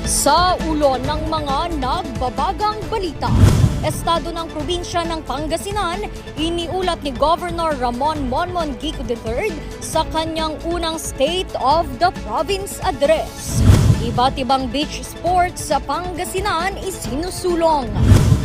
Sa ulo ng mga nagbabagang balita, estado ng probinsya ng Pangasinan, iniulat ni Governor Ramon Monmon Gico III sa kanyang unang State of the Province Address. Iba't ibang beach sports sa Pangasinan isinusulong.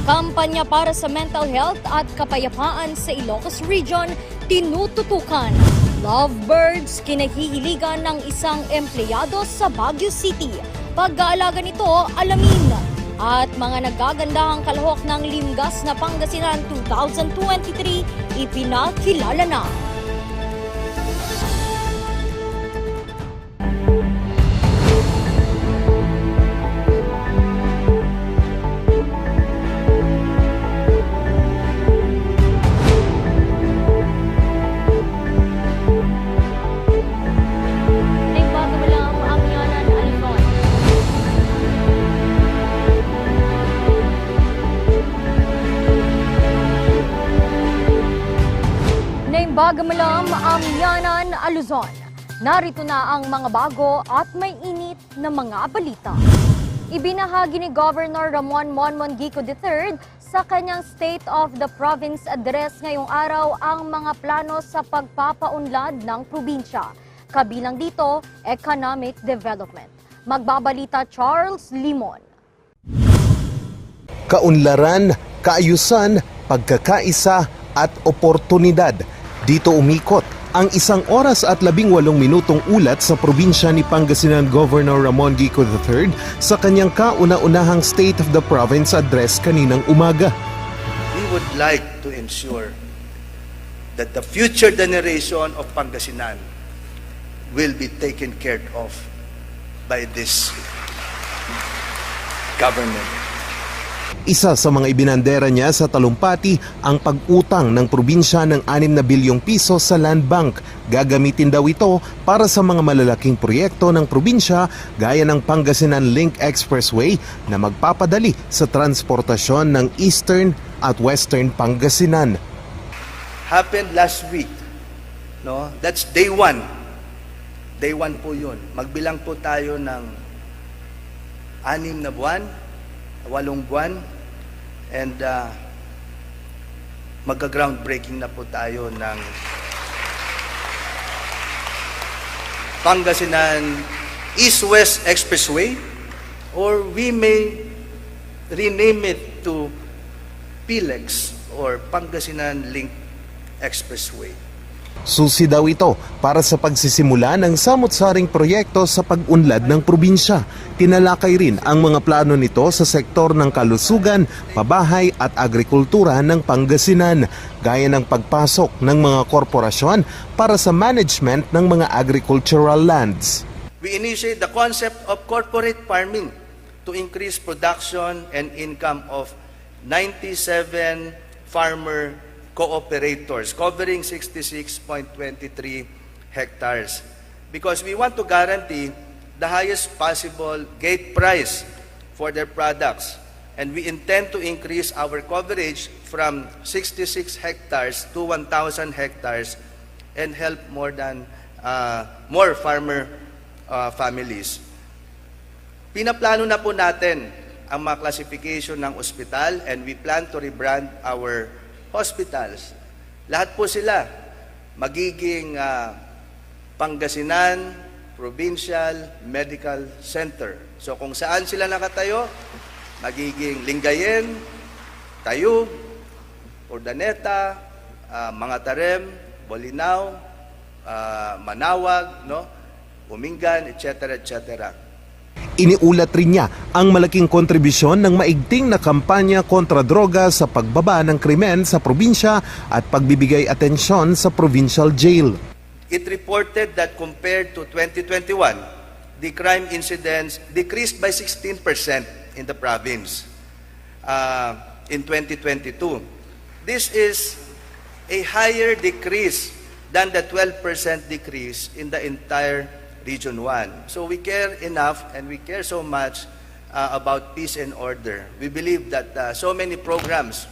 Kampanya para sa mental health at kapayapaan sa Ilocos Region tinututukan. Lovebirds kinahihiligan ng isang empleyado sa Baguio City. Pag-aalaga nito, alamin. At mga nagagandahang kalahok ng Limgas na Pangasinan 2023 ipinakilala na. Bagamalam, Amyanan, Luzon. Narito na ang mga bago at may init na mga balita. Ibinahagi ni Governor Ramon Monmon Gico III sa kanyang State of the Province Address ngayong araw ang mga plano sa pagpapaunlad ng probinsya. Kabilang dito, economic development. Magbabalita Charles Limon. Kaunlaran, kaayusan, pagkakaisa at oportunidad. Dito umikot ang 1 oras at 18 minutong ulat sa probinsya ni Pangasinan Governor Ramon Gico III sa kanyang kauna-unahang State of the Province Address kaninang umaga. We would like to ensure that the future generation of Pangasinan will be taken care of by this government. Isa sa mga ibinandera niya sa talumpati ang pag-utang ng probinsya ng 6 na bilyong piso sa Land Bank. Gagamitin daw ito para sa mga malalaking proyekto ng probinsya gaya ng Pangasinan Link Expressway na magpapadali sa transportasyon ng Eastern at Western Pangasinan. Happened last week. No? That's day 1. Day 1 po yun. Magbilang po tayo ng 6 na buwan, 8 buwan, and magka-groundbreaking na po tayo ng Pangasinan East-West Expressway, or we may rename it to PLEX or Pangasinan Link Expressway. Susi daw ito para sa pagsisimula ng samot-saring proyekto sa pag-unlad ng probinsya. Tinalakay rin ang mga plano nito sa sektor ng kalusugan, pabahay at agrikultura ng Pangasinan, gaya ng pagpasok ng mga korporasyon para sa management ng mga agricultural lands. We initiate the concept of corporate farming to increase production and income of 97 farmer cooperators covering 66.23 hectares, because we want to guarantee the highest possible gate price for their products, and we intend to increase our coverage from 66 hectares to 1,000 hectares and help more farmer families. Pinaplano na po natin ang mga classification ng ospital, and we plan to rebrand our hospitals. Lahat po sila magiging Pangasinan Provincial Medical Center. So kung saan sila nakatayo, magiging Lingayen, Tayug, Urdaneta, Mga Tarem, Bolinao, Manawag, no? Umingan, etc. etc. Iniulat rin niya ang malaking kontribusyon ng maigting na kampanya kontra droga sa pagbaba ng krimen sa probinsya at pagbibigay atensyon sa provincial jail. It reported that compared to 2021, the crime incidents decreased by 16% in the province in 2022. This is a higher decrease than the 12% decrease in the entire Region 1. So we care enough and we care so much about peace and order. We believe that so many programs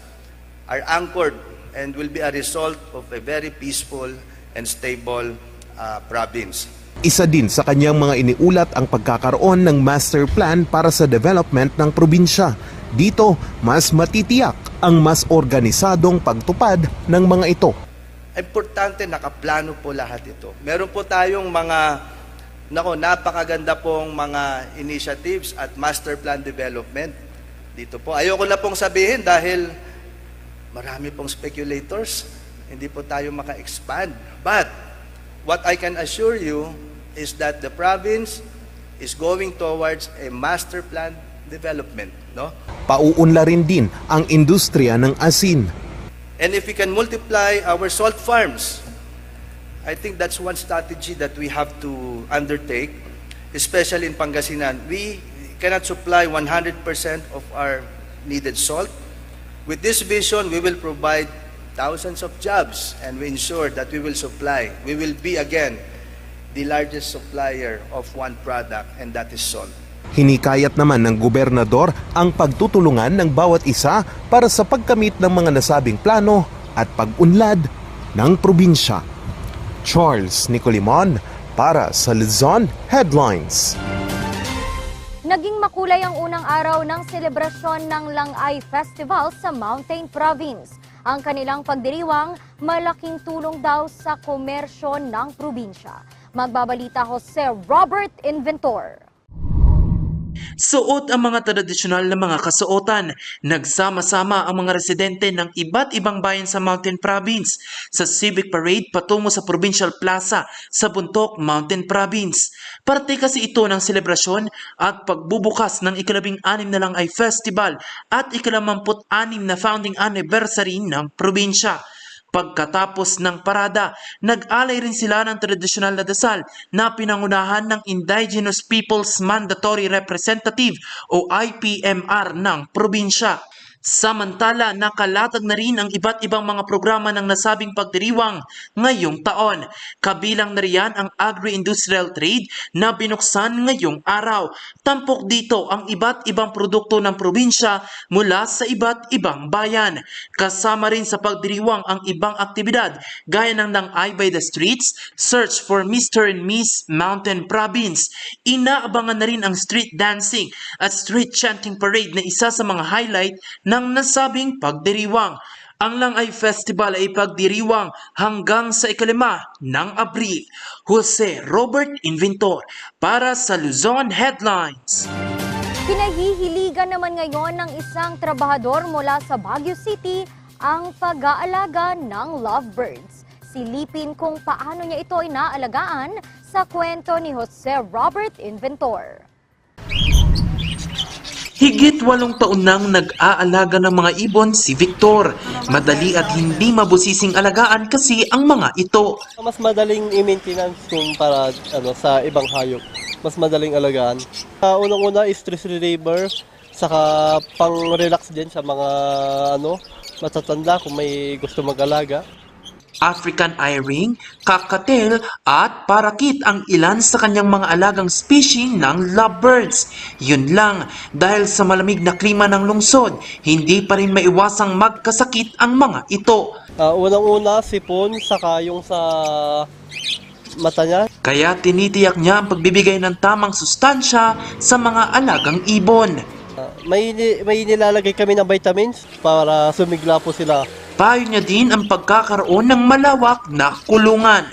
are anchored and will be a result of a very peaceful and stable province. Isa din sa kanyang mga iniulat ang pagkakaroon ng master plan para sa development ng probinsya. Dito, mas matitiyak ang mas organisadong pagtupad ng mga ito. Importante, nakaplano po lahat ito. Meron po tayong mga napakaganda pong mga initiatives at master plan development dito po. Ayoko na pong sabihin dahil marami pong speculators, hindi po tayo maka-expand. But what I can assure you is that the province is going towards a master plan development, no? Pauunlarin din ang industriya ng asin. And if we can multiply our salt farms, I think that's one strategy that we have to undertake, especially in Pangasinan. We cannot supply 100% of our needed salt. With this vision, we will provide thousands of jobs and we ensure that we will supply. We will be again the largest supplier of one product, and that is salt. Hinikayat naman ng gobernador ang pagtutulungan ng bawat isa para sa pagkamit ng mga nasabing plano at pag-unlad ng probinsya. Charles Nicolimon para sa Luzon Headlines. Naging makulay ang unang araw ng selebrasyon ng Langay Festival sa Mountain Province. Ang kanilang pagdiriwang, malaking tulong daw sa komersyo ng probinsya. Magbabalita Jose Robert Inventor. Suot ang mga tradisyonal na mga kasuotan. Nagsama-sama ang mga residente ng iba't ibang bayan sa Mountain Province sa Civic Parade patungo sa Provincial Plaza sa Buntok, Mountain Province. Parte kasi ito ng selebrasyon at pagbubukas ng ika-16 na Langay Festival at ika-86 na founding anniversary ng probinsya. Pagkatapos ng parada, nag-alay rin sila ng tradisyonal na dasal na pinangunahan ng Indigenous Peoples Mandatory Representative o IPMR ng probinsya. Samantala, nakalatag na rin ang iba't ibang mga programa ng nasabing pagdiriwang ngayong taon. Kabilang na riyan ang agri-industrial trade na binuksan ngayong araw. Tampok dito ang iba't ibang produkto ng probinsya mula sa iba't ibang bayan. Kasama rin sa pagdiriwang ang ibang aktibidad gaya ng Langay by the Streets, Search for Mr. and Miss Mountain Province. Inaabangan na rin ang street dancing at street chanting parade na isa sa mga highlight ng nasabing pagdiriwang. Ang Langay Festival ay pagdiriwang hanggang sa ika-5 ng Abril. Jose Robert Inventor para sa Luzon Headlines. Pinahihiligan naman ngayon ng isang trabahador mula sa Baguio City ang pag-aalaga ng lovebirds. Silipin kung paano niya ito inaalagaan sa kwento ni Jose Robert Inventor. Higit 8 taon nang nag-aalaga ng mga ibon si Victor. Madali at hindi mabusising alagaan kasi ang mga ito. Mas madaling i-maintenance kumpara sa ibang hayop. Mas madaling alagaan. Unang-una is stress reliever, saka pang-relax din sa mga matatanda kung may gusto mag-alaga. African eye-ring, kakatel at parakit ang ilan sa kanyang mga alagang species ng lovebirds. Yun lang, dahil sa malamig na klima ng lungsod, hindi pa rin maiwasang magkasakit ang mga ito. Unang-una, sipon, saka yung sa mata niya. Kaya tinitiyak niya ang pagbibigay ng tamang sustansya sa mga alagang ibon. May nilalagay kami ng vitamins para sumigla po sila. Payo niya din ang pagkakaroon ng malawak na kulungan.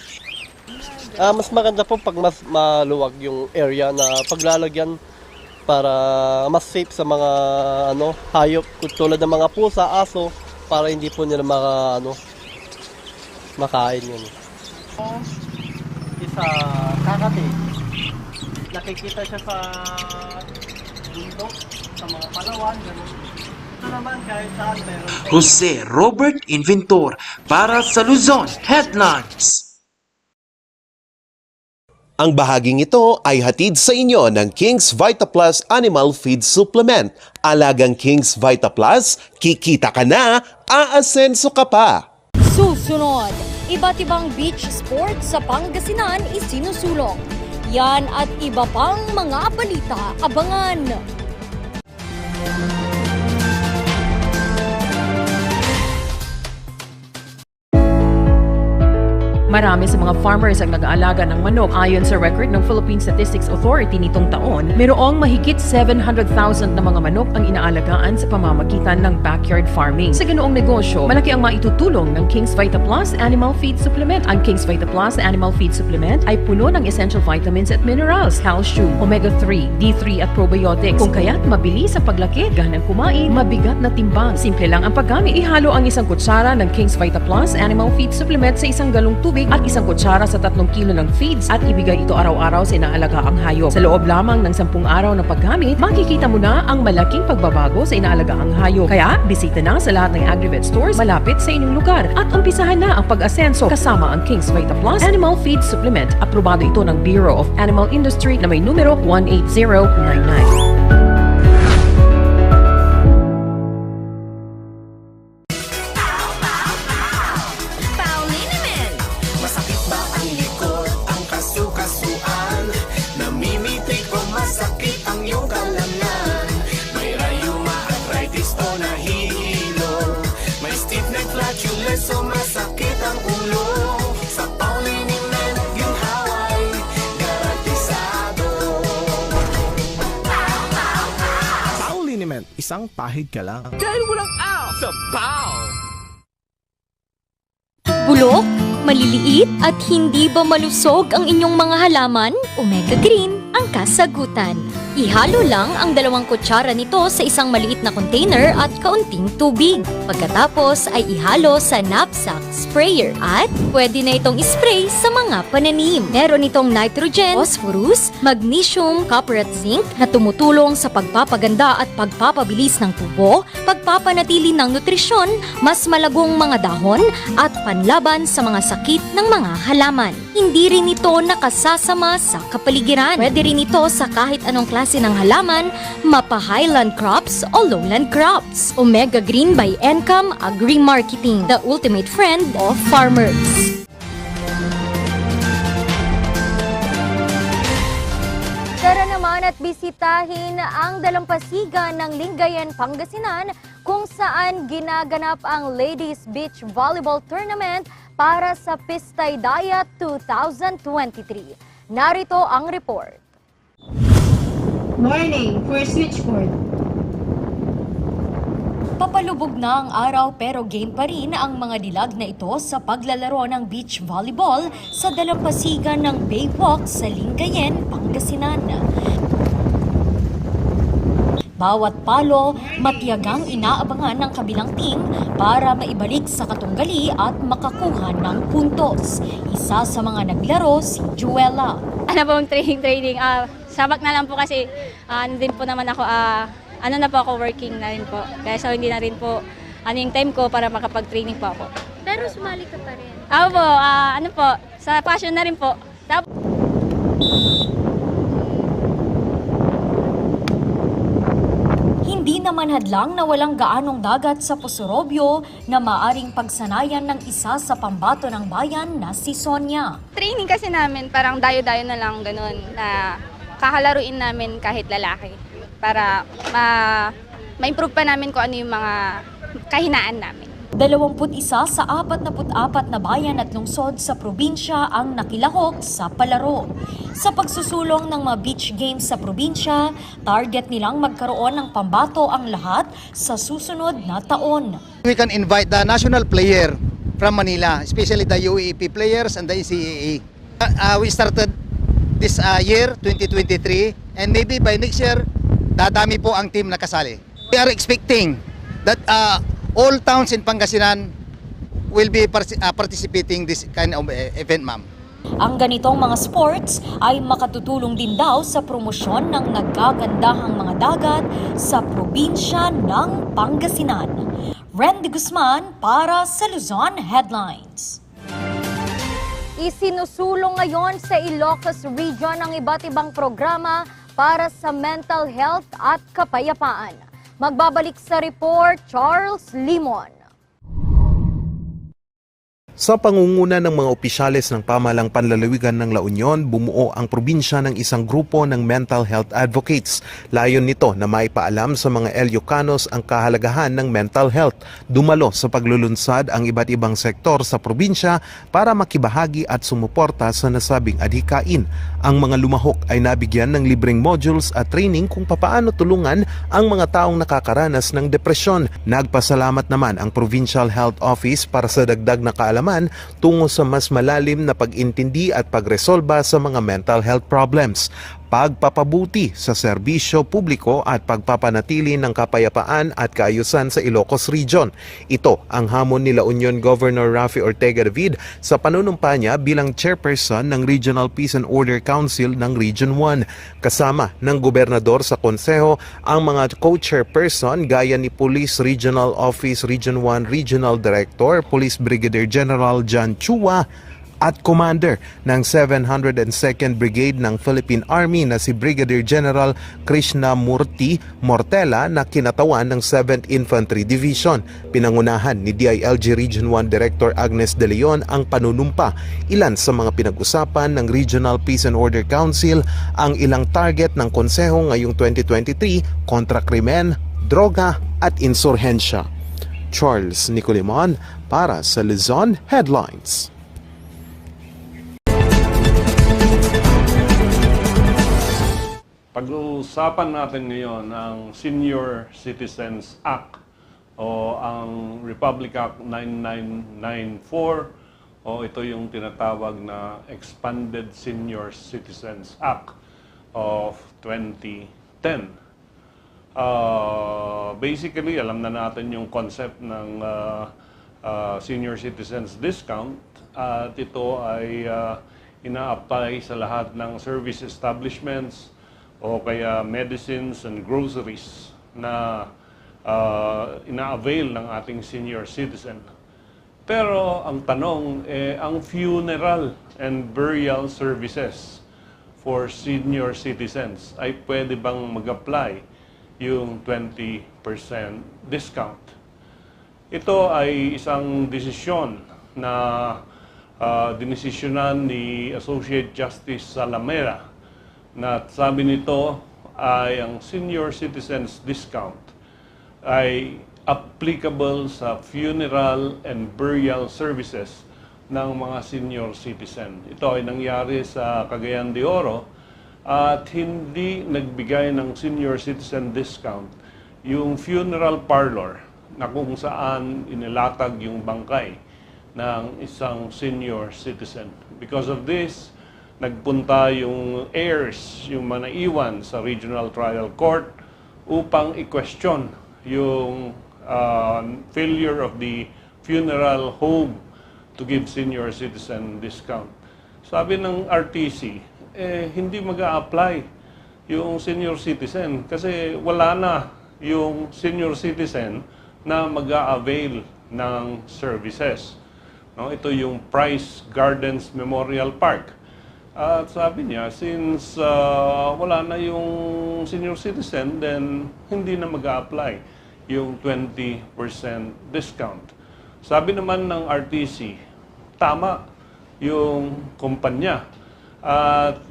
Mas maganda po pag mas maluwag yung area na paglalagyan para mas safe sa mga hayop tulad ng mga pusa, aso, para hindi po nila makain yun. Isa kakati. Nakikita siya sa bundok, sa mga Palawan, gano'n. Naman, kahit saan, Jose Robert Inventor para sa Luzon Headlines. Ang bahaging ito ay hatid sa inyo ng King's Vita Plus Animal Feed Supplement. Alagang King's Vita Plus, kikita ka na, aasenso ka pa. Susunod, iba't ibang beach sports sa Pangasinan isinusulong. Yan at iba pang mga balita, abangan! Marami sa mga farmers ang nag-aalaga ng manok. Ayon sa record ng Philippine Statistics Authority nitong taon, mayroong mahigit 700,000 na mga manok ang inaalagaan sa pamamagitan ng backyard farming. Sa ganoong negosyo, malaki ang maitutulong ng King's Vita Plus Animal Feed Supplement. Ang King's Vita Plus Animal Feed Supplement ay puno ng essential vitamins at minerals, calcium, omega-3, D3 at probiotics. Kung kaya't mabilis ang paglaki, ganang kumain, mabigat na timbang. Simple lang ang paggamit. Ihalo ang isang kutsara ng King's Vita Plus Animal Feed Supplement sa isang galong tubig at isang kutsara sa 3 kilo ng feeds at ibigay ito araw-araw sa inaalagaang hayop. Sa loob lamang ng 10 araw ng paggamit, makikita mo na ang malaking pagbabago sa inaalagaang hayop. Kaya, bisita na sa lahat ng Agrivet stores malapit sa inyong lugar at umpisahan na ang pag-asenso kasama ang King's Vita Plus Animal Feed Supplement. Aprobado ito ng Bureau of Animal Industry na may numero 18099. Masakit ba ang likod, ang kasu-kasuan? Namimitik o masakit ang iyong kalamnan? May rayuma, arthritis o nahihilo? May stiff neck, flatulence o masakit ang ulo? Sa Pauliniment, ginhaway, garantisado. Pauliniment, isang pahid ka lang. Bulok, maliliit at hindi ba malusog ang inyong mga halaman? Omega Green ang kasagutan. Ihalo lang ang 2 kutsara nito sa isang maliit na container at kaunting tubig. Pagkatapos ay ihalo sa knapsack sprayer at pwede na itong spray sa mga pananim. Meron itong nitrogen, phosphorus, magnesium, copper at zinc na tumutulong sa pagpapaganda at pagpapabilis ng tubo, pagpapanatili ng nutrisyon, mas malagong mga dahon at panlaban sa mga sakit ng mga halaman. Hindi rin ito nakasasama sa kapaligiran. Pwede rin ito sa kahit anong klase ng halaman, mapa highland crops o lowland crops. Omega Green by Encam Agri-Marketing, the ultimate friend of farmers. Tara naman at bisitahin ang dalampasigan ng Lingayen, Pangasinan kung saan ginaganap ang Ladies Beach Volleyball Tournament para sa Pistay Daya 2023. Narito ang report. Morning for switchboard. Papalubog na ang araw pero game pa rin ang mga dilag na ito sa paglalaro ng beach volleyball sa dalampasigan ng Baywalk sa Lingayen, Pangasinan. Bawat palo, matiyagang inaabangan ng kabilang team para maibalik sa katunggali at makakuha ng puntos. Isa sa mga naglaro si Juela. Ano pong training? Sabak na lang po kasi ano din po naman ako, ano na po ako, working na rin po. Kaya so hindi na rin po yung time ko para makapag-training po ako. Pero sumali ka pa rin. Ako po, ano po, sa passion na rin po. Hindi naman hadlang na walang gaanong dagat sa Pusurobio na maaring pagsanayan ng isa sa pambato ng bayan na si Sonia. Training kasi namin parang dayo-dayo na lang ganun na kakalaruin namin kahit lalaki para ma-improve pa namin kung ano yung mga kahinaan namin. 21 sa 44 na bayan at lungsod sa probinsya ang nakilahok sa palaro. Sa pagsusulong ng mga beach games sa probinsya, target nilang magkaroon ng pambato ang lahat sa susunod na taon. We can invite the national player from Manila, especially the UAAP players and the ECAA. We started this year, 2023, and maybe by next year, dadami po ang team na kasali. We are expecting that all towns in Pangasinan will be participating this kind of event, ma'am. Ang ganitong mga sports ay makatutulong din daw sa promosyon ng nagagandahang mga dagat sa probinsya ng Pangasinan. Randy Guzman para sa Luzon Headlines. Isinusulong ngayon sa Ilocos Region ang iba't ibang programa para sa mental health at kapayapaan. Magbabalik sa report, Charles Limon. Sa pangunguna ng mga opisyales ng pamahalang panlalawigan ng La Union, bumuo ang probinsya ng isang grupo ng mental health advocates. Layon nito na maipaalam sa mga Ilocos ang kahalagahan ng mental health. Dumalo sa paglulunsad ang iba't ibang sektor sa probinsya para makibahagi at sumuporta sa nasabing adhikain. Ang mga lumahok ay nabigyan ng libreng modules at training kung papaano tulungan ang mga taong nakakaranas ng depresyon. Nagpasalamat naman ang Provincial Health Office para sa dagdag na kaalaman tungo sa mas malalim na pag-intindi at pagresolba sa mga mental health problems, pagpapabuti sa serbisyo publiko at pagpapanatili ng kapayapaan at kaayusan sa Ilocos Region. Ito ang hamon ni La Union Governor Raffy Ortega David sa panunumpa niya bilang chairperson ng Regional Peace and Order Council ng Region 1. Kasama ng gobernador sa konseho ang mga co-chairperson gaya ni Police Regional Office Region 1 Regional Director Police Brigadier General John Chua at Commander ng 702nd Brigade ng Philippine Army na si Brigadier General Krishnamurti Mortela na kinatawan ng 7th Infantry Division. Pinangunahan ni DILG Region 1 Director Agnes De Leon ang panunumpa. Ilan sa mga pinag-usapan ng Regional Peace and Order Council ang ilang target ng konseho ngayong 2023 kontra krimen, droga at insurhensya. Charles Nicolimon para sa Luzon Headlines. Pag-uusapan natin ngayon ang Senior Citizens Act o ang Republic Act 9994 o ito yung tinatawag na Expanded Senior Citizens Act of 2010. Basically, alam na natin yung concept ng Senior Citizens Discount at ito ay ina-apply sa lahat ng service establishments o kaya medicines and groceries na ina-avail ng ating senior citizen. Pero ang tanong, ang funeral and burial services for senior citizens ay pwede bang mag-apply yung 20% discount? Ito ay isang desisyon na dinesisyonan ni Associate Justice Salamera na sabi nito ay ang senior citizens discount ay applicable sa funeral and burial services ng mga senior citizen. Ito ay nangyari sa Cagayan de Oro at hindi nagbigay ng senior citizen discount yung funeral parlor na kung saan inilatag yung bangkay ng isang senior citizen. Because of this, nagpunta yung heirs, yung manaiwan sa Regional Trial Court upang i-question yung failure of the funeral home to give senior citizen discount. Sabi ng RTC, hindi mag-a-apply yung senior citizen kasi wala na yung senior citizen na mag-a-avail ng services. No, ito yung Price Gardens Memorial Park. At sabi niya, since wala na yung senior citizen, then hindi na mag-a-apply yung 20% discount. Sabi naman ng RTC, tama yung kumpanya. At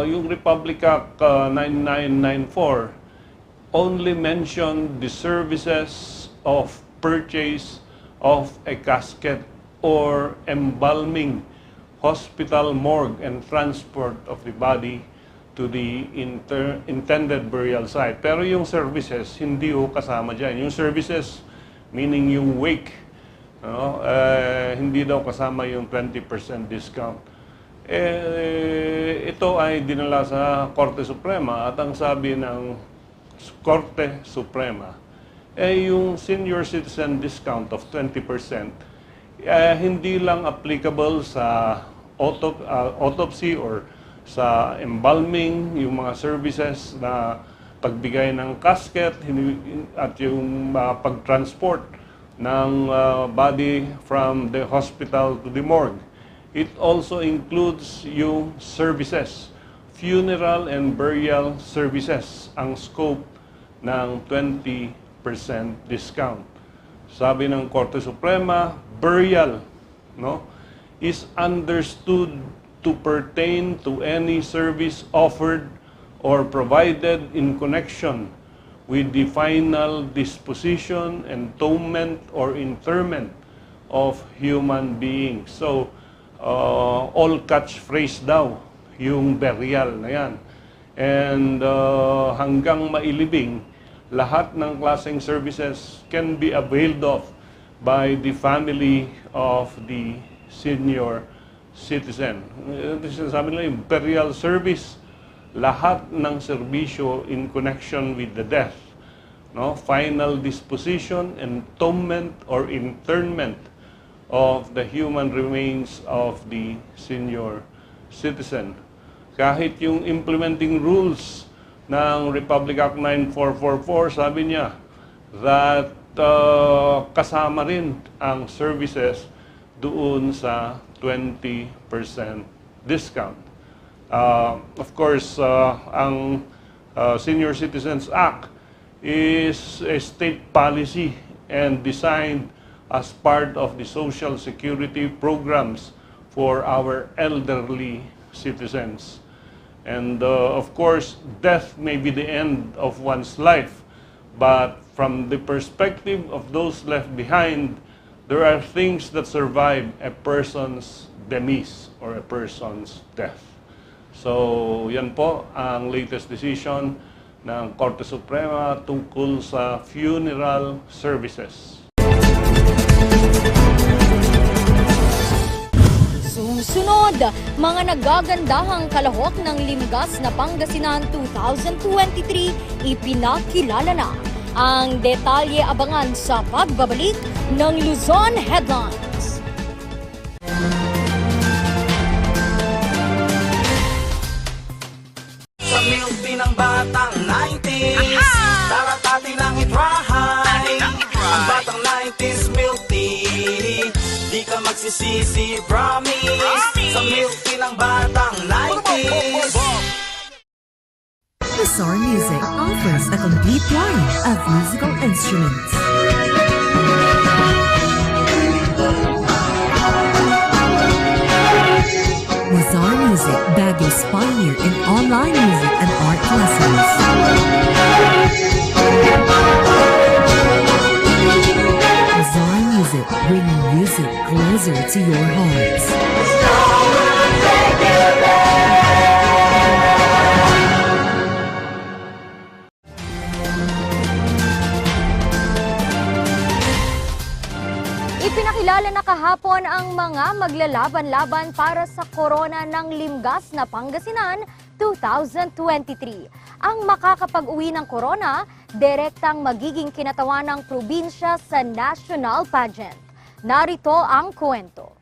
yung Republic Act 9994 only mentioned the services of purchase of a casket or embalming, hospital morgue, and transport of the body to the intended burial site. Pero yung services, hindi ho kasama dyan. Yung services, meaning yung wake, hindi daw kasama yung 20% discount. Ito ay dinala sa Korte Suprema at ang sabi ng Korte Suprema, yung senior citizen discount of 20%, hindi lang applicable sa autopsy or sa embalming, yung mga services na pagbigay ng casket at yung pag-transport ng body from the hospital to the morgue. It also includes yung services, funeral and burial services, ang scope ng 20% discount. Sabi ng Korte Suprema, burial no, is understood to pertain to any service offered or provided in connection with the final disposition, entombment, or interment of human beings. So, all catchphrase daw yung burial na yan. And hanggang mailibing, lahat ng klaseng services can be availed of by the family of the senior citizen. Sabi nila yung burial service, lahat ng serbisyo in connection with the death, no? Final disposition, entombment, or interment of the human remains of the senior citizen. Kahit yung implementing rules ng Republic Act 9444, sabi niya that kasama rin ang services doon sa 20% discount. Of course, ang Senior Citizens Act is a state policy and designed as part of the social security programs for our elderly citizens. And of course, death may be the end of one's life, but from the perspective of those left behind, there are things that survive a person's demise or a person's death. So, yan po ang latest decision ng Korte Suprema tungkol sa funeral services. Susunod, mga nagagandahang kalahok ng Limgas na Pangasinan 2023 ipinakilala na. Ang detalye abangan sa pagbabalik ng Luzon Headlines. Sa milk tea ng batang 90s, daratatin ang itrahay. Ang batang 90s milk tea, di ka magsisisi, promise. Sa milk tea ng batang 90s. Bizarre Music offers a complete line of musical instruments. Bizarre Music, Baguio's pioneer in online music and art lessons. Bizarre Music, bringing music closer to your hearts. Ipinakilala na kahapon ang mga maglalaban-laban para sa korona ng Limgas na Pangasinan 2023. Ang makakapag-uwi ng korona, direktang magiging kinatawan ng probinsya sa national pageant. Narito ang kwento.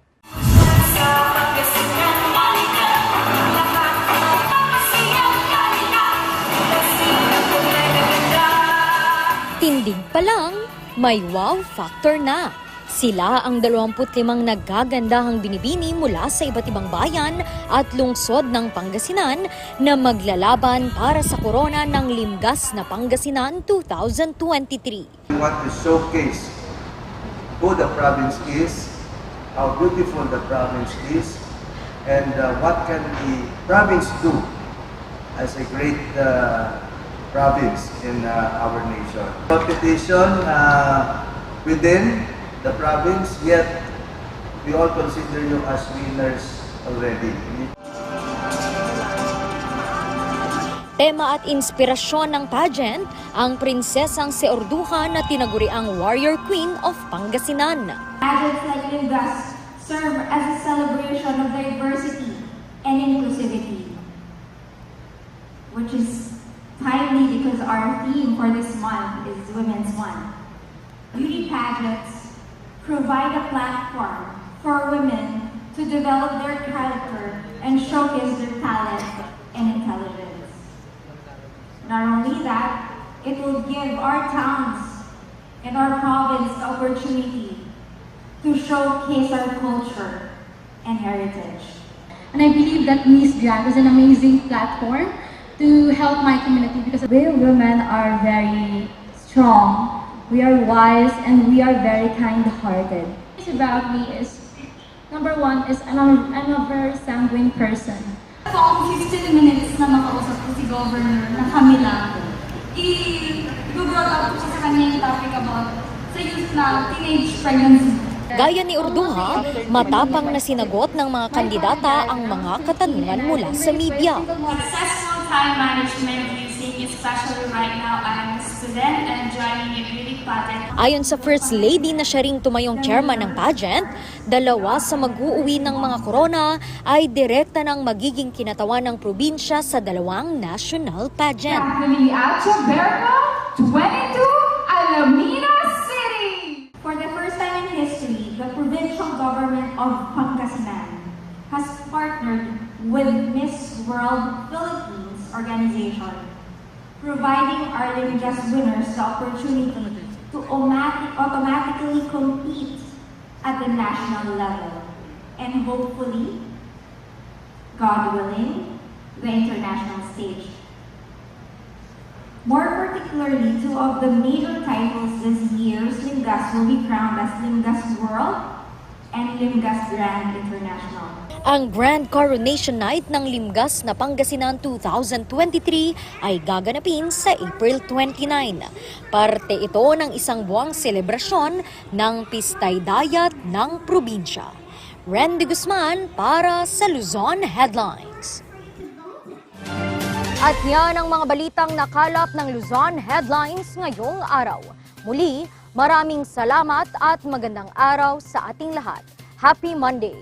Tindig pa lang, may wow factor na. Sila ang 25 naggagandahang binibini mula sa iba't ibang bayan at lungsod ng Pangasinan na maglalaban para sa korona ng Limgas na Pangasinan 2023. We want to showcase who the province is, how beautiful the province is, and what can the province do as a great province in our nation. Competition within the province, yet we all consider you as winners already. Tema at inspirasyon ng pageant, ang prinsesang Seorduhan na tinaguri ang Warrior Queen of Pangasinan. Pageants like Limgas serve as a celebration of diversity and inclusivity, which is timely because our theme for this month is Women's Month. Beauty pageants provide a platform for women to develop their character and showcase their talent and intelligence. Not only that, it will give our towns and our province the opportunity to showcase our culture and heritage. And I believe that Miss Drag is an amazing platform to help my community because we women are very strong, we are wise, and we are very kind-hearted. It's about me is Number one is I'm a very sanguine person. Kung 15 minutes na makausap ko si Governor na kami lang, i-brought up ko sa kanya yung topic about sa youth na teenage pregnancy. Gaya ni Urduha, matapang na sinagot ng mga kandidata ang mga katanungan mula sa media. Successful time management using, especially right now, I'm a student and joining a beauty pageant. Ayon sa First Lady na siya ring tumayong chairman ng pageant, 2 sa mag-uuwi ng mga corona ay direkta ng magiging kinatawan ng probinsya sa 2 national pageant. From Alto Bergo, 22, Alameda City! For the first time in history, the provincial government of Pangasinan has partnered with Miss World Philippines organization, providing our Limgas winners the opportunity to automatically compete at the national level and hopefully, God willing, the international stage. More particularly, 2 of the major titles this year's Limgas will be crowned as Limgas World and Limgas Grand International. Ang Grand Coronation Night ng Limgas na Pangasinan 2023 ay gaganapin sa April 29. Parte ito ng isang buwang selebrasyon ng Pistay Dayat ng probinsya. Randy Guzman para sa Luzon Headlines. At yan ang mga balitang nakalap ng Luzon Headlines ngayong araw. Muli, maraming salamat at magandang araw sa ating lahat. Happy Monday!